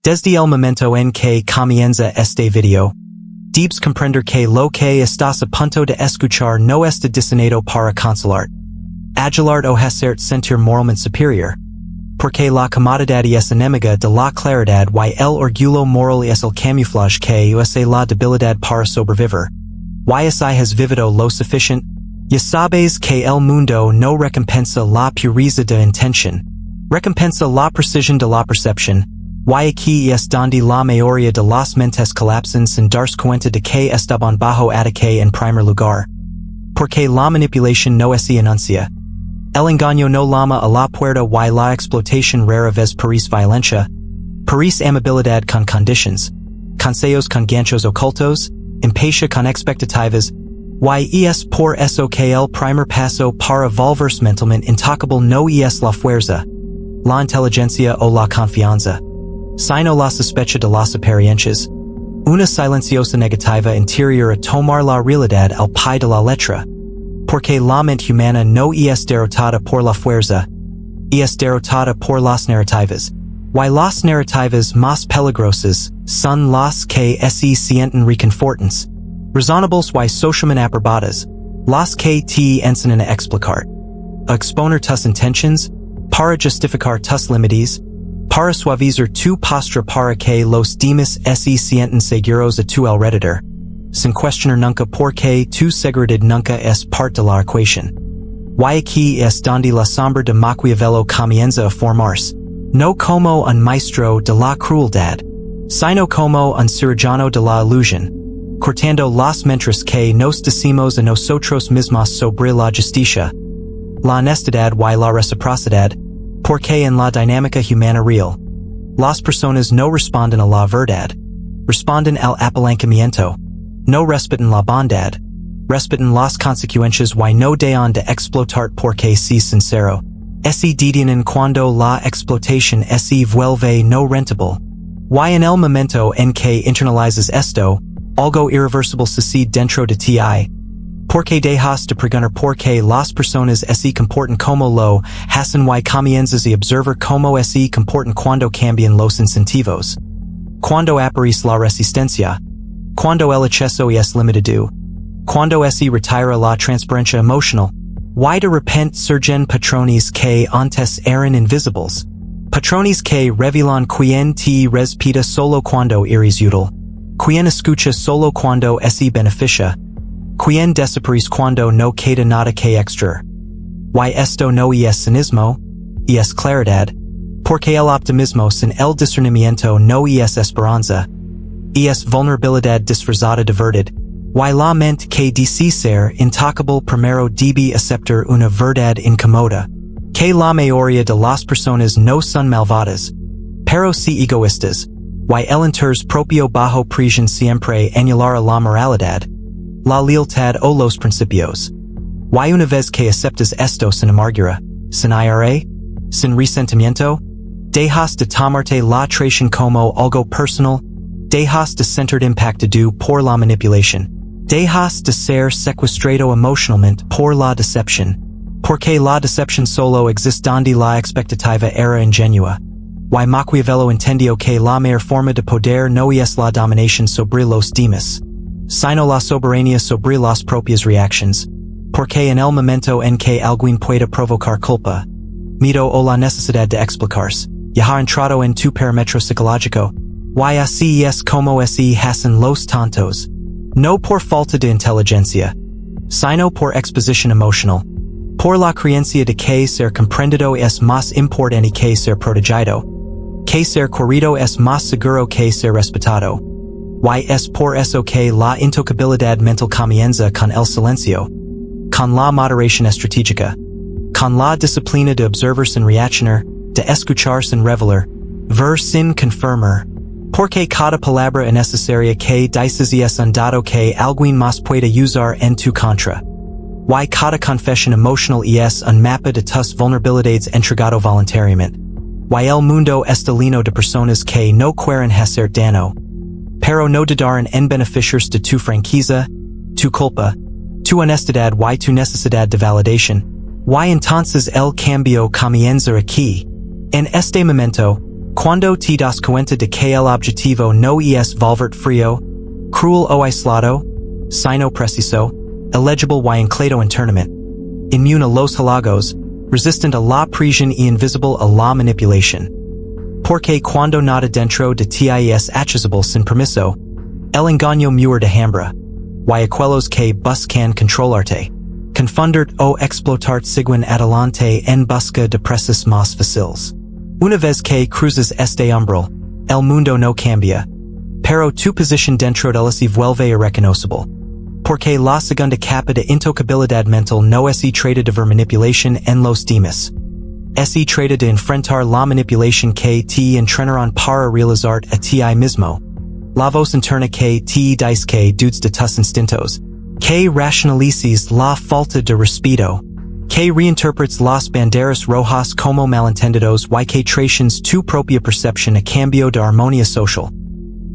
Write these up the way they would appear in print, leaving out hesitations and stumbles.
Desde el momento en que comienza este video, debes comprender que lo que estás a punto de escuchar no está diseñado para consolar, adular o hacerte sentir moralmente superior, porque la comodidad es enemiga de la claridad y el orgullo moral es el camuflaje que usa la debilidad para sobrevivir. Y si has vivido lo suficiente, ya sabes que el mundo no recompensa la pureza de intención, recompensa la precisión de la percepción. Y aquí es donde la mayoría de las mentes colapsan sin darse cuenta de que estaban bajo ataque en primer lugar. Porque la manipulación no es enuncia. El engaño no llama a la puerta y la explotación rara vez parece violencia. Parece amabilidad con conditions. Consejos con ganchos ocultos. Impatiencia con expectativas. Y es por eso que el primer paso para volverse mentalmente intocable no es la fuerza, la inteligencia o la confianza, sino la sospecha de las apariencias, una silenciosa negativa interior a tomar la realidad al pie de la letra, porque la mente humana no es derrotada por la fuerza, es derrotada por las narrativas, y las narrativas más peligrosas son las que se sienten reconfortantes, razonables y socialmente aprobadas, las que te enseñan a explicar, a exponer tus intentions, para justificar tus límites, para suavizar tu postura para que los demás se sientan seguros a tu alrededor, sin cuestionar nunca porque tu seguridad nunca es parte de la ecuación. Y aquí es donde la sombra de Maquiavelo comienza a formarse, no como un maestro de la crueldad, sino como un cirujano de la ilusión, cortando las mentiras que nos decimos a nosotros mismos sobre la justicia, la honestidad y la reciprocidad, porque en la dinámica humana real, las personas no responden a la verdad, responden al apalancamiento, no respetan la bondad, respetan las consecuencias y no dejan de explotar porque si sincero, se detienen cuando la explotación se vuelve no rentable. Y en el momento en que internalizas esto, algo irreversible sucede dentro de ti. Porque dejas de preguntar por qué las personas se comportan como lo hacen y comienzas a observar cómo se comportan cuando cambian los incentivos. Cuando aparece la resistencia. Cuando el exceso es limitado. Cuando se retira la transparencia emocional. Y de repente surgen patrones que antes eran invisibles. Patrones que revelan quien te respeta solo cuando eres útil. Quien escucha solo cuando se beneficia. Quien desaparece cuando no queda nada que extra. Y esto no es cinismo, es claridad, porque el optimismo sin el discernimiento no es esperanza, es vulnerabilidad disfrazada de verdad, y la mente que dice ser intocable primero debe aceptar una verdad incómoda, que la mayoría de las personas no son malvadas, pero sí egoístas, y el interés propio bajo presión siempre anulará la moralidad, la lealtad o los principios. Y una vez que aceptas esto sin amargura, sin ira, sin resentimiento, dejas de tomarte la traición como algo personal, dejas de sentir impactado por la manipulación, dejas de ser secuestrado emocionalmente por la decepción, porque la decepción solo existe donde la expectativa era ingenua. Y Maquiavelo entendió que la mejor forma de poder no es la dominación sobre los demás, sino la soberanía sobre las propias reacciones, porque en el momento en que alguien pueda provocar culpa, miedo o la necesidad de explicarse, ya ha entrado en tu parámetro psicológico, y así es como se hacen los tontos, no por falta de inteligencia, sino por exposición emocional, por la creencia de que ser comprendido es más importante que ser protegido, que ser querido es más seguro que ser respetado. Y es por eso que la intocabilidad mental comienza con el silencio, con la moderación estratégica, con la disciplina de observar sin reaccionar, de escuchar sin revelar, ver sin confirmar, porque cada palabra innecesaria que dices es un dado que alguien más puede usar en tu contra. Y cada confesión emocional es un mapa de tus vulnerabilidades entregado voluntariamente. Y el mundo está lleno de personas que no quieren hacer daño, pero no dudaron en beneficiarse de tu franqueza, tu culpa, tu honestidad y tu necesidad de validación. Y entonces el cambio comienza aquí. En este momento, Cuando te das cuenta de que el objetivo no es volverte frío, cruel o aislado, sino preciso, elegible y anclado internamente, inmune a los halagos, resistant a la presión y invisible a la manipulación. Porque cuando nada dentro de ti es accesible sin permiso, el engaño muere de hambre, y aquellos que buscan controlarte, confunderte o explotarte siguen adelante en busca de precios más fáciles. Una vez que cruzas este umbral, el mundo no cambia, pero tu posición dentro de él se vuelve irreconocible. Porque la segunda capa de intocabilidad mental no es trata de ver manipulación en los demás. Es trata de enfrentar la manipulación que te entrenarán para realizar a ti mismo. La voz interna que te dice que dudes de tus instintos, que racionalices la falta de respeto, que reinterpretes las banderas rojas como malentendidos y que traiciones tu propia percepción a cambio de armonía social.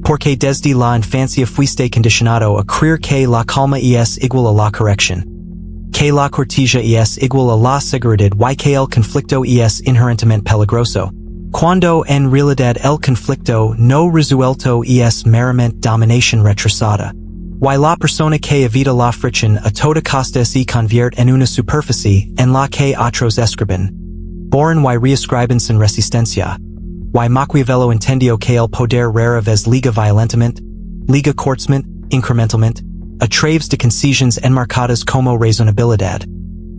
Porque desde la infancia fuiste condicionado a creer que la calma es igual a la corrección, que la cortesía es igual a la seguridad y que el conflicto es inherentemente peligroso, cuando en realidad el conflicto no resuelto es meramente dominación retrasada. Y la persona que evita la fricción a toda costa se convierte en una superficie en la que otros escriben, borran y reescriben sin resistencia. Y Maquiavelo entendió que el poder rara vez liga violentamente, liga cortamente, incrementalmente, a través de concesiones enmarcadas como razonabilidad.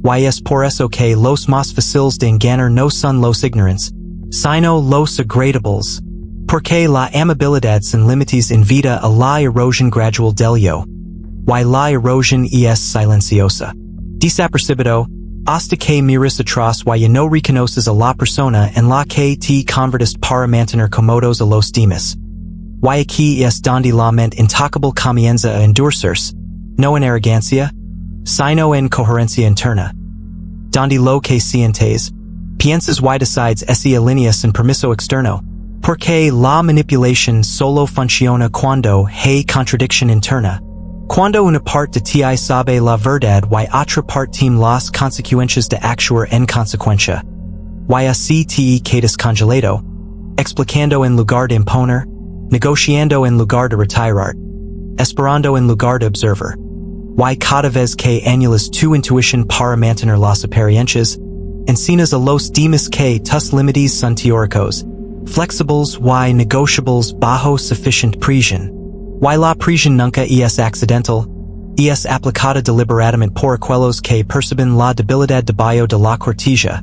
Y es por eso que los más fáciles de engañar no son los ignorantes, sino los agradables. Porque la amabilidad sin límites invita a la erosión gradual del yo. Y la erosión es silenciosa. Desapercibido, hasta que miras atrás y no reconoces a la persona en la que te convertiste para mantener cómodos a los demás. Y aquí es donde la mente intocable comienza a endurcerse, no en arrogancia, sino en coherencia interna. Donde lo que sientes, piensas y decides se alinea sin permiso externo. Porque la manipulación solo funciona cuando hay contradicción interna. Cuando una parte de ti sabe la verdad y otra parte teme las consecuencias de actuar en consecuencia. Y así te quedas congelado, explicando en lugar de imponer, negociando en lugar de retirar, esperando en lugar de observar. Y cada vez que anulas tu intuición para mantener las apariencias, enseñas a los demás que tus límites son teóricos, flexibles y negociables bajo sufficient presión. Y la presión nunca es accidental, es aplicada deliberadamente por aquellos que perciben la debilidad debajo de la cortesía.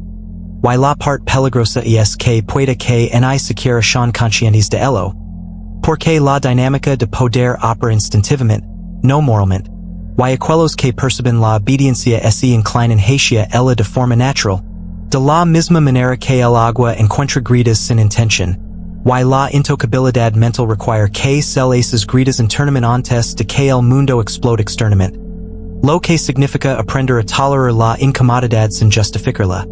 Y la parte peligrosa es que puede que ni siquiera sean conscientes de ello. Porque la dinámica de poder opera instintivamente, no moralmente. Y aquellos que perciben la obediencia se inclinan hacia ella de forma natural. De la misma manera que el agua encuentra grietas sin intención, y la intocabilidad mental require que se esas grietas internamente antes de que el mundo explote externamente. Lo que significa aprender a tolerar la incomodidad sin justificarla.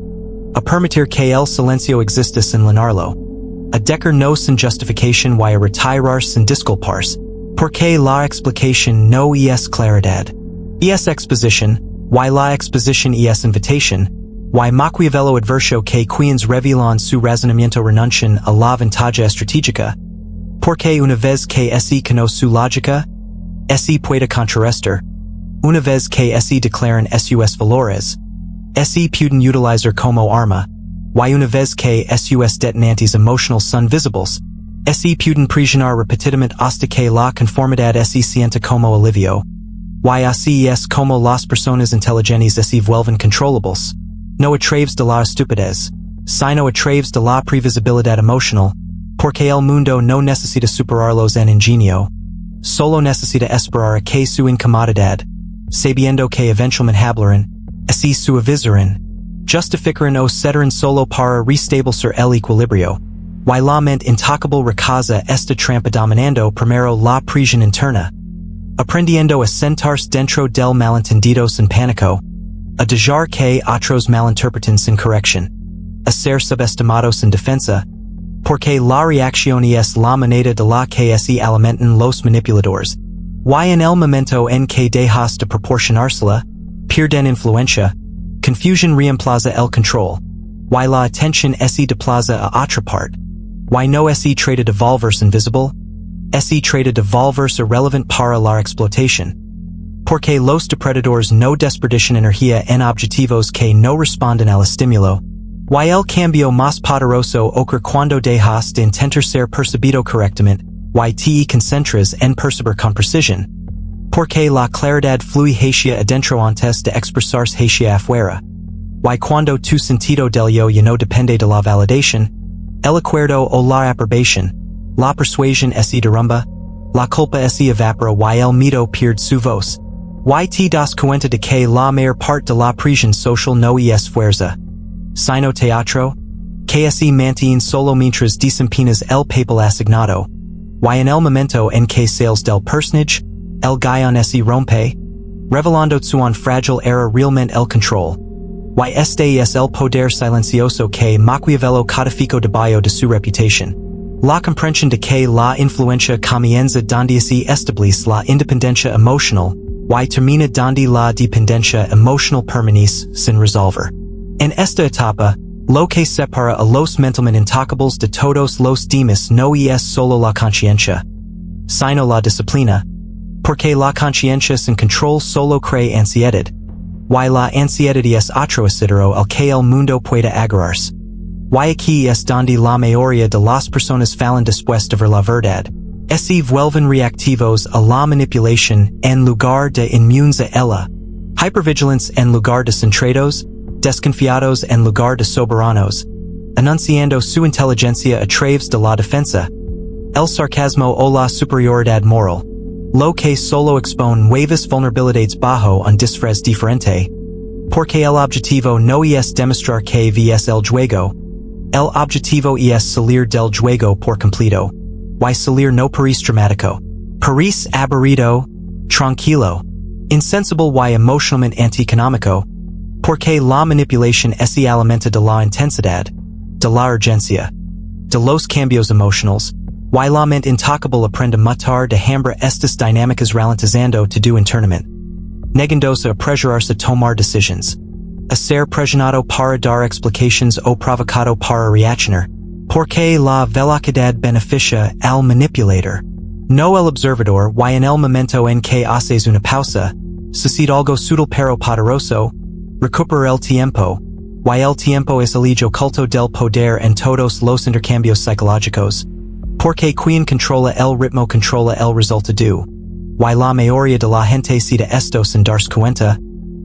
A permitir que el silencio exista sin llenarlo. A decar no sin justification y a retirar sin disculparse. Porque la explicación no es claridad. Es exposición, y la exposición es invitación. Y Maquiavelo advirtió que quienes revelan su razonamiento renuncian a la ventaja estratégica, porque una vez que se conoce su lógica, se puede contrarrestar, una vez que se declaran sus valores, se pueden utilizar como arma, y una vez que sus detonantes emocionales son visibles, se pueden presionar repetidamente hasta que la conformidad se sienta como alivio, y así es como las personas inteligentes se vuelven controlables. No a través de la estupidez, sino a través de la previsibilidad emocional, porque el mundo no necesita superarlos en ingenio, solo necesita esperar a que su incomodidad, sabiendo que eventualmente hablarán, así suavizarán, justificarán o cederán solo para restablecer el equilibrio, y la mente intocable recaza esta trampa dominando primero la presión interna, aprendiendo a sentarse dentro del malentendido sin pánico, a dejar que otros malinterpreten sin corrección, a ser subestimado sin defensa, porque la reacción es la moneda de la que se alimentan los manipuladores, y en el momento en que dejas de proporcionársela, pierden influencia, confusión reemplaza el control, y la atención se desplaza a otra parte, Why no se trata de volverse invisible? Se trata de volverse irrelevant para la explotación. Porque los depredadores no desperdician energía en objetivos que no responden al estímulo. Why el cambio más poderoso ocurre cuando dejas de intentar ser percibido correctamente. Why te concentras en percibir con precisión. Porque la claridad fluye hacia adentro antes de expresarse hacia afuera. Why cuando tu sentido del yo ya no depende de la validación, el acuerdo o la aprobación, la persuasión se derrumba, la culpa se evapora y el miedo pierde su voz. Why te das cuenta de que la mayor parte de la presión social no es fuerza, sino teatro, que se mantiene solo mientras desempeñas el papel asignado. Why en el momento en que sales del personaje, el guion se rompe, revelando su frágil era realmente el control. Why este es el poder silencioso que Maquiavelo codificó debajo de su reputación. La comprensión de que la influencia comienza donde se establece la independencia emocional, why termina donde la dependencia emocional permanece sin resolver. En esta etapa, lo que separa a los mentalmente intocables de todos los demás no es solo la conciencia, sino la disciplina, porque la conciencia sin control solo crea ansiedad. Why la ansiedad es otro asidero al que el mundo puede agarrarse. Why aquí es donde la mayoría de las personas fallan después de ver la verdad. Se vuelven reactivos a la manipulación en lugar de inmunes a ella. Hypervigilance en lugar de centrados, desconfiados en lugar de soberanos, anunciando su inteligencia a través de la defensa. El sarcasmo o la superioridad moral. Lo que solo expone nuevas vulnerabilidades bajo un disfraz diferente. Porque el objetivo no es demostrar que ves el juego. El objetivo es salir del juego por completo. Why salir no parece dramático. Parece aburrido, tranquilo. Insensible y emocionalmente antieconómico. Porque la manipulación se alimenta de la intensidad, de la urgencia, de los cambios emocionales. Why la mente intocable aprende a matar de hambre estas dinámicas ralentizando todo internamente. Negándose a prepararse a tomar decisiones. A ser presionado para dar explicaciones o provocado para reaccionar. Porque la velocidad beneficia al manipulador. No el observador. Why en el momento en que haces una pausa, sucede algo sutil pero poderoso, recupera el tiempo. Why el tiempo es el eje oculto del poder en todos los intercambios psicológicos. Porque quien controla el ritmo controla el resultado. Why la mayoría de la gente cita esto sin darse cuenta,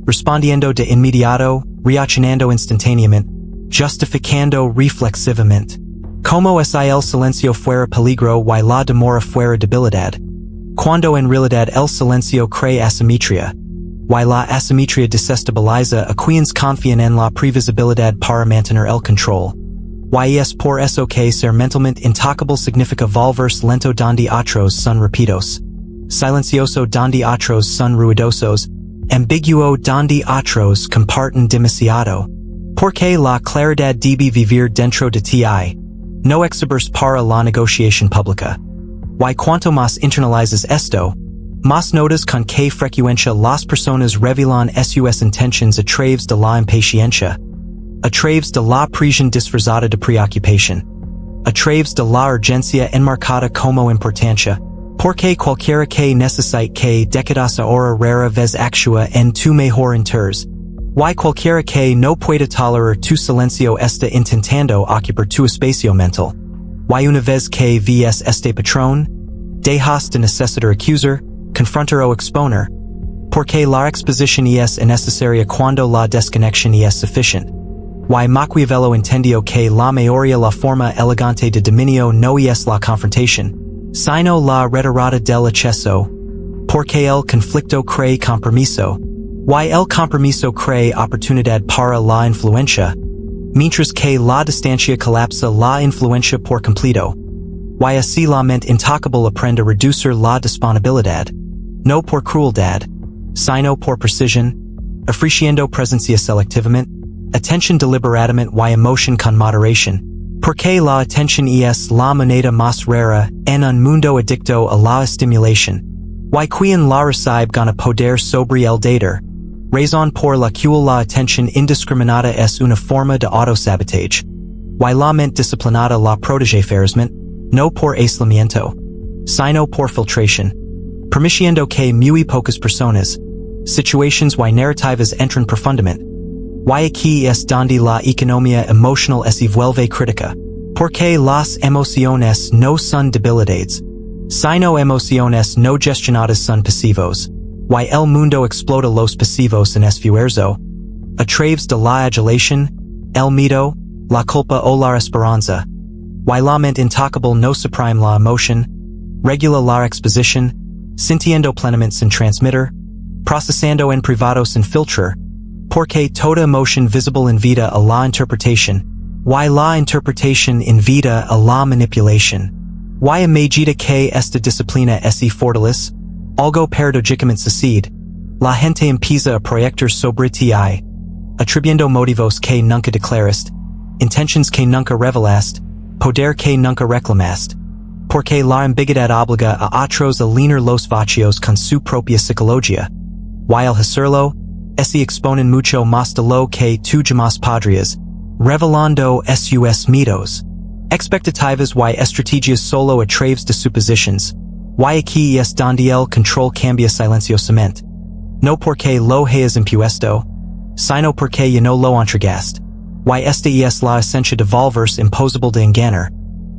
respondiendo de inmediato, reaccionando instantáneamente, justificando reflexivamente. Como es el silencio fuera peligro y la demora fuera debilidad. Cuando en realidad el silencio crea asimetría. Why la asimetría desestabiliza a quienes confían en la previsibilidad para mantener el control. Why es por eso que ser mentalmente intocable significa volverse lento donde otros son rápidos, silencioso donde otros son ruidosos, ambiguo donde otros comparten demasiado. Porque la claridad debe vivir dentro de ti, no exhibirse para la negociación pública. Why cuanto más internalizas esto, más notas con qué frecuencia las personas revelan sus intenciones a través de la impaciencia. A través de la presión disfrazada de preocupación. A través de la urgencia enmarcada como importancia. Porque cualquiera que necesite que decidas ahora rara vez actúa en tu mejor interés. Why cualquiera que no pueda tolerar tu silencio está intentando ocupar tu espacio mental. Why una vez que ves este patrón, dejas de necesitar acusar, confrontar o exponer. Porque la exposición es innecesaria cuando la desconexión es suficiente. Why Maquiavelo entendió que la mayoría la forma elegante de dominio no es la confrontación, sino la retirada del exceso. Porque el conflicto crea compromiso. Why el compromiso crea oportunidad para la influencia, mientras que la distancia colapsa la influencia por completo. Why así la mente intocable aprende a reducir la disponibilidad, no por crueldad, sino por precisión, ofreciendo presencia selectivamente, atención deliberadamente y emoción con moderación. Porque la atención es la moneda más rara en un mundo adicto a la estimulación. Why quien la recibe gana poder sobre el dater. Razón por la cual la atención indiscriminada es una forma de autosabotaje. y la mente disciplinada la protege ferozmente, no por aislamiento, sino por filtración, permitiendo que muy pocas personas, situaciones y narrativas entren profundamente. Y aquí es donde la economía emocional se vuelve crítica, porque las emociones no son debilidades, sino emociones no gestionadas son pasivos, y el mundo explota los pasivos en esfuerzo, a través de la adulación, el miedo, la culpa o la esperanza, y la mente intocable no suprime la emoción, regula la exposición, sintiendo plenamente sin transmitir, procesando en privado sin filtrar, porque toda emoción visible invita a la interpretación, y la interpretación invita a la manipulación. Y a medida que esta disciplina se fortalece, algo paradójicamente sucede, la gente empieza a proyectar sobre ti, atribuyendo motivos que nunca declaraste, intentions que nunca revelaste, poder que nunca reclamaste, porque la ambigüedad obliga a otros a llenar los vacíos con su propia psicología, y al hacerlo, se exponen mucho más de lo que tú jamás podrías, revelando sus miedos, expectativas y estrategias solo a través de suposiciones, y aquí es donde el control cambia silenciosamente, no porque lo hayas impuesto, sino porque ya no lo entregaste, y esta es la esencia de volverse imposible de engañar,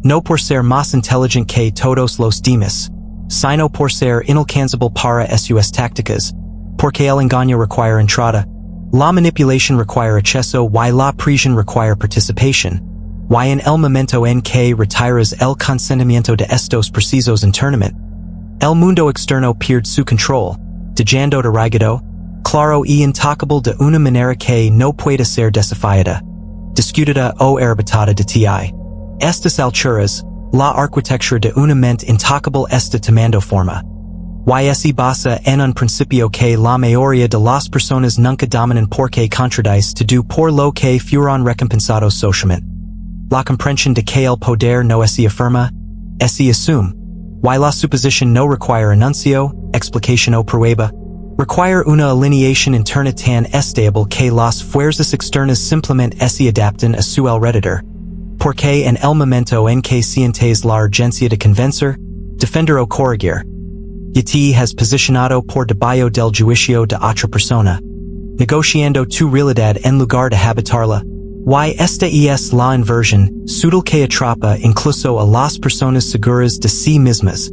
no por ser más inteligente que todos los demás, sino por ser inalcanzable para sus tácticas, porque el engaño require entrada, la manipulación require acceso y la presión require participación, y en el momento en que retiras el consentimiento de estos precisos internamente, el mundo externo pierde su control, dejando derribado, claro y intocable de una manera que no puede ser desafiada, discutida o arrebatada de ti. Estas alturas, la arquitectura de una mente intocable está tomando forma. Y se basa en un principio que la mayoría de las personas nunca dominan porque contradice todo por lo que fueron recompensados socialmente. La comprensión de que el poder no se afirma, se asume, y la suposición no require anuncio, explicación o prueba, require una alineación interna tan estable que las fuerzas externas simplemente se adaptan a su alrededor, porque en el momento en que sientes la urgencia de convencer, defender o corregir, y te has posicionado por debajo del juicio de otra persona, negociando tu realidad en lugar de habitarla. Y esta es la inversión, sutil que atrapa incluso a las personas seguras de sí mismas,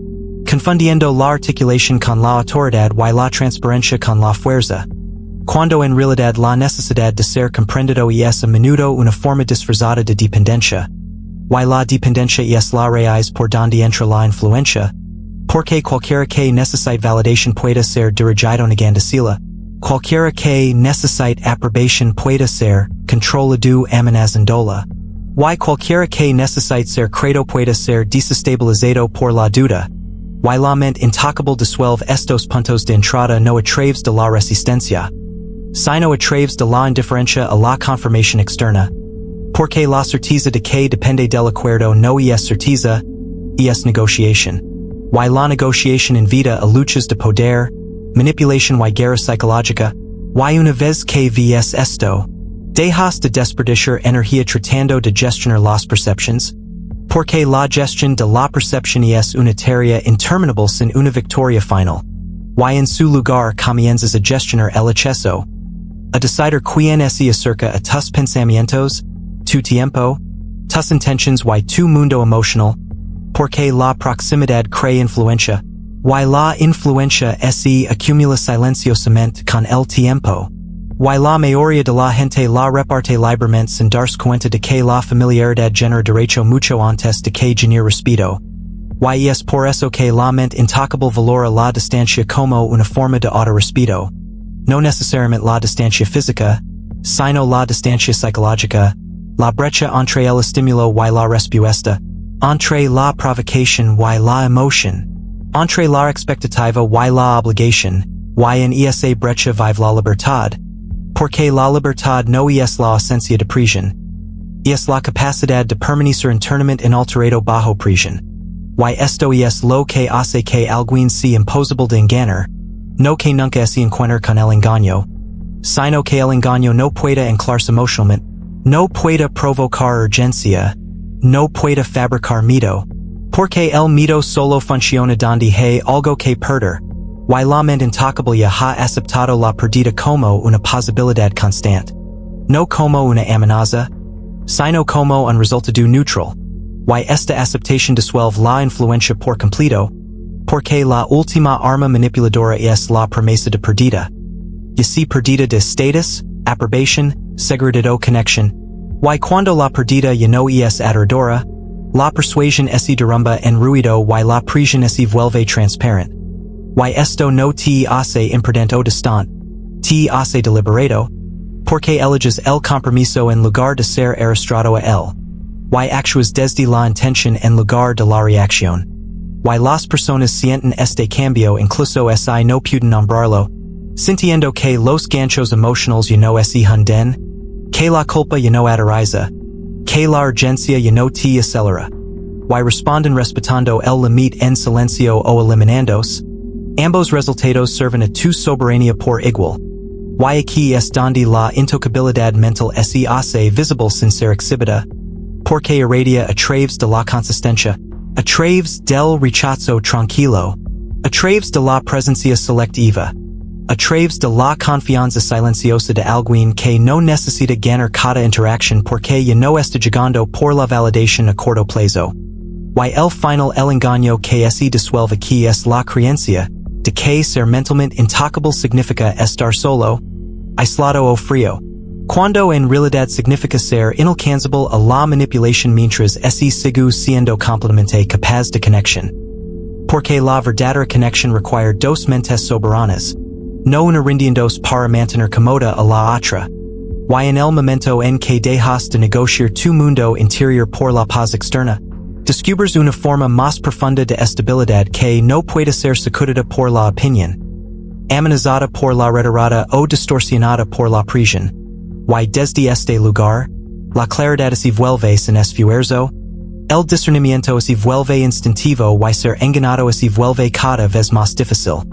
confundiendo la articulación con la autoridad y la transparencia con la fuerza, cuando en realidad la necesidad de ser comprendido es a menudo una forma disfrazada de dependencia, y la dependencia es la raíz por donde entra la influencia, porque cualquiera que necesite validación puede ser dirigido negandosila, cualquiera que necesite aprobación puede ser controlado amenazándola, y cualquiera que necesite ser creído puede ser desestabilizado por la duda, y la mente intocable disuelve estos puntos de entrada no a través de la resistencia, sino a través de la indiferencia a la confirmación externa, porque la certeza de que depende del acuerdo no es certeza, es negociación, y la negociación invita a luchas de poder, manipulación y guerra psicológica, y una vez que ves esto, dejas de desperdiciar energía tratando de gestionar las percepciones, porque la gestión de la percepción es una tarea interminable sin una victoria final, y en su lugar comienzas a gestionar el exceso, a decidir quién se acerca a tus pensamientos, tu tiempo, tus intentions y tu mundo emocional, porque la proximidad crea influencia, y la influencia se acumula silenciosamente con el tiempo, y la mayoría de la gente la reparte libremente sin darse cuenta de que la familiaridad genera derecho mucho antes de que genere respeto, y es por eso que la mente intocable valora la distancia como una forma de autorrespeto, no necesariamente la distancia física, sino la distancia psicológica, la brecha entre el estímulo y la respuesta, entre la provocación y la emoción, entre la expectativa y la obligación, y en esa brecha vive la libertad, porque la libertad no es la ausencia de prisión, es la capacidad de permanecer internamente inalterado bajo prisión, y esto es lo que hace que alguien sea imposible de engañar, no que nunca se encuentre con el engaño, sino que el engaño no pueda anclarse emocionalmente, No puede provocar urgencia. No puede fabricar miedo. Porque el miedo solo funciona donde hay algo que perder. Y la mente intocable ya ha aceptado la pérdida como una posibilidad constante. No como una amenaza, sino como un resultado neutral. Y esta aceptación disuelve la influencia por completo, porque la última arma manipuladora es la promesa de pérdida. Y si pérdida de status, aprobación, seguridad o conexión. Y cuando la pérdida ya no es aterradora, la persuasión se derrumba en ruido y la prisión se vuelve transparente. Y esto no te hace imprudente o distante, te hace deliberado, porque eliges el compromiso en lugar de ser arrastrado a él. Y actúas desde la intención en lugar de la reacción. Y las personas sienten este cambio incluso si no pueden nombrarlo, sintiendo que los ganchos emocionales ya no se hunden, que la culpa ya no aterriza, que la urgencia ya no te acelera. Y responden respetando el límite en silencio o eliminandos. Ambos resultados sirven a tu soberanía por igual. Y aquí es donde la intocabilidad mental se hace visible sin ser exhibida, porque irradia a través de la consistencia, a través del rechazo tranquilo, a través de la presencia selectiva, a través de la confianza silenciosa de alguien que no necesita ganar cada interacción porque ya no está llegando por la validación a corto plazo. Y el final el engaño que se disuelve aquí es la creencia de que ser mentalmente intocable significa estar solo, aislado o frío, cuando en realidad significa ser inalcanzable a la manipulación mientras se sigue siendo completamente capaz de conexión. Porque la verdadera conexión requiere dos mentes soberanas, no una rindiéndose para mantener cómoda a la otra. Y en el momento en que dejas de negociar tu mundo interior por la paz externa, descubres una forma más profunda de estabilidad que no puede ser sacudida por la opinión, amenazada por la retirada o distorsionada por la prisión. Y desde este lugar, la claridad se vuelve sin esfuerzo, el discernimiento se vuelve instintivo y ser engañado se vuelve cada vez más difícil.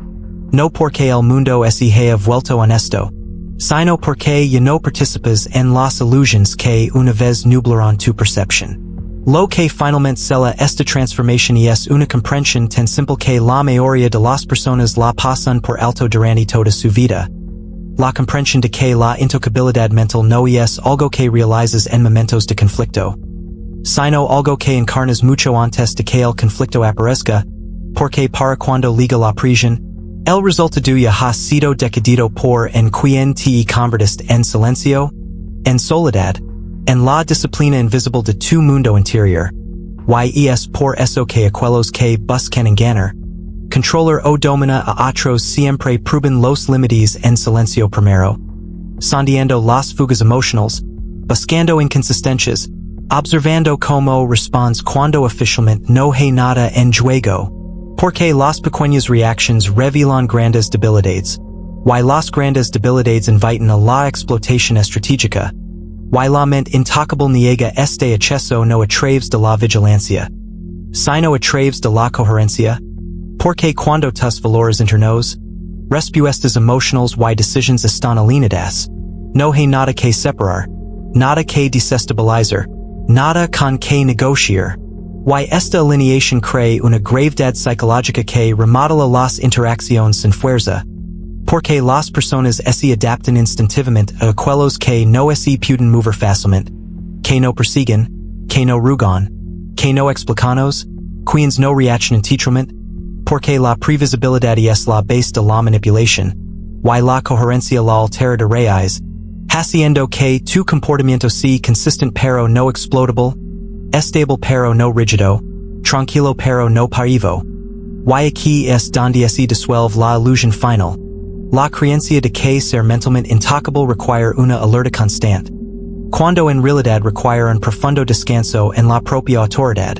No porque el mundo se haya vuelto honesto, sino porque ya no participas en las ilusiones que una vez nublaron tu percepción. Lo que finalmente cela esta transformación es una comprensión tan simple que la mayoría de las personas la pasan por alto durante toda su vida. La comprensión de que la intocabilidad mental no es algo que realizas en momentos de conflicto, sino algo que encarnas mucho antes de que el conflicto aparezca, porque para cuando liga la prisión, el resultado ya ha sido decidido por en quien te convertiste en silencio, en soledad, en la disciplina invisible de tu mundo interior. Y es por eso que aquellos que buscan engañar, controlar o domina a otros siempre prueben los límites en silencio primero, sondeando las fugas emocionales, buscando inconsistencias, observando cómo respondes cuando oficialmente no hay nada en juego, porque las pequeñas reacciones revelan grandes debilidades, y las grandes debilidades invitan a la explotación estratégica, y la mente intocable niega este acceso no a través de la vigilancia, sino a través de la coherencia, porque cuando tus valores internos, respuestas emocionales y decisiones están alineadas, no hay nada que separar, nada que desestabilizar, nada con que negociar. Y esta alineación crea una gravedad psicológica que remodela las interacciones sin fuerza, porque las personas se adaptan instintivamente a aquellos que no se pueden mover fácilmente, que no persiguen, que no rugan, que no explicanos, quienes no reaccionan teatramente, porque la previsibilidad es la base de la manipulación, y la coherencia la altera de raíz, haciendo que tu comportamiento sea consistente pero no explotable, estable pero no rígido, tranquilo pero no pasivo. Y aquí es donde se disuelve la ilusión final. La creencia de que ser mentalmente intocable requiere una alerta constante, cuando en realidad requiere un profundo descanso en la propia autoridad,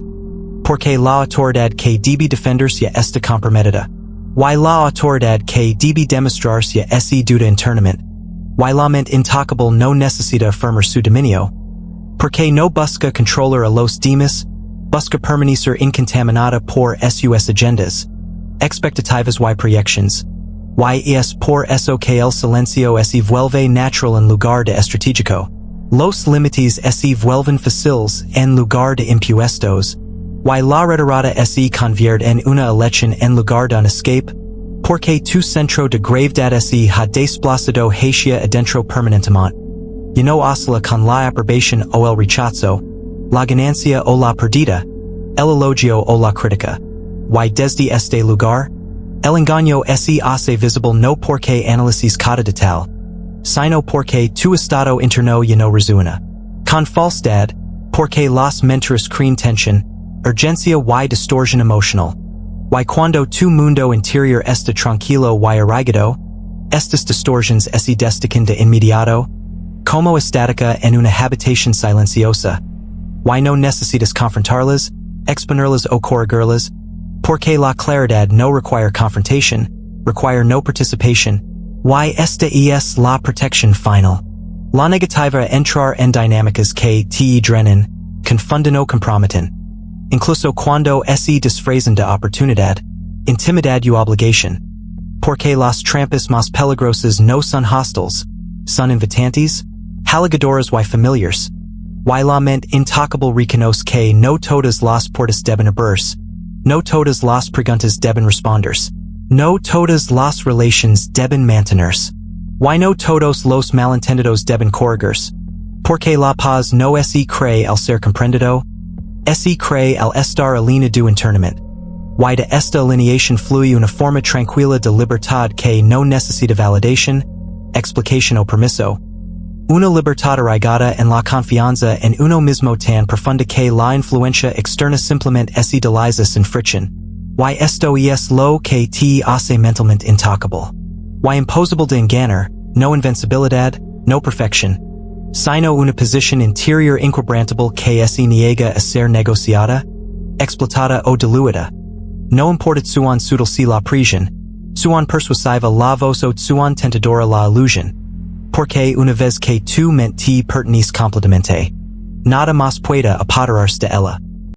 porque la autoridad que debe defenderse está comprometida, y la autoridad que debe demostrarse se duda internamente, y la mente intocable no necesita afirmar su dominio, porque no busca controlar a los demás, busca permanecer incontaminada por sus agendas, expectativas y proyecciones. Y es por eso que el silencio se vuelve natural en lugar de estratégico, Los límites se vuelven fáciles en lugar de impuestos. Y la retirada se convierte en una elección en lugar de un escape. Porque tu centro de gravedad se ha desplazado hacia adentro permanentemente. Y no oscila con la aprobación o el rechazo, la ganancia o la pérdida, el elogio o la crítica. Y desde este lugar, el engaño se hace visible no porque analices cada detalle, sino porque tu estado interno ya no resuena. Con falsedad, porque las mentiras creen tensión, urgencia y distorsión emocional. Y cuando tu mundo interior está tranquilo y arraigado, estas distorsiones se destacan de inmediato, como estática en una habitación silenciosa. Y no necesitas confrontarlas, exponerlas o corregirlas, porque la claridad no require confrontation, require no participación. Y esta es la protección final. La negativa entrar en dinámicas que te drenan, confunden o comprometen. Incluso cuando se disfrazan de oportunidad, intimidad y obligación. Porque las trampas más peligrosas no son hostiles, son invitantes, halagadores y familiars. Y la mente intocable reconoce que no todas las puertas deben abrirse, no todas las preguntas deben responderse, no todas las relaciones deben mantenerse. Y no todos los malentendidos deben corregirse. Porque la paz no se cree al ser comprendido, se cree al estar alineado internamente. Y de esta alineación fluye una forma tranquila de libertad que no necesita validación, explicación o permiso. Una libertad arraigada en la confianza en uno mismo tan profunda que la influencia externa simplemente se desliza sin fricción. Y esto es lo que te hace mentalmente intocable. Y imposible de engañar, no invencibilidad, no perfección, sino una posición interior inquebrantable que se niega a ser negociada, explotada o diluida. No importa suan sutil si la prisión, suan persuasiva la voz o suan tentadora la ilusión. Porque una vez que tu mente te pertenece completamente, nada más pueda apoderarse de ella.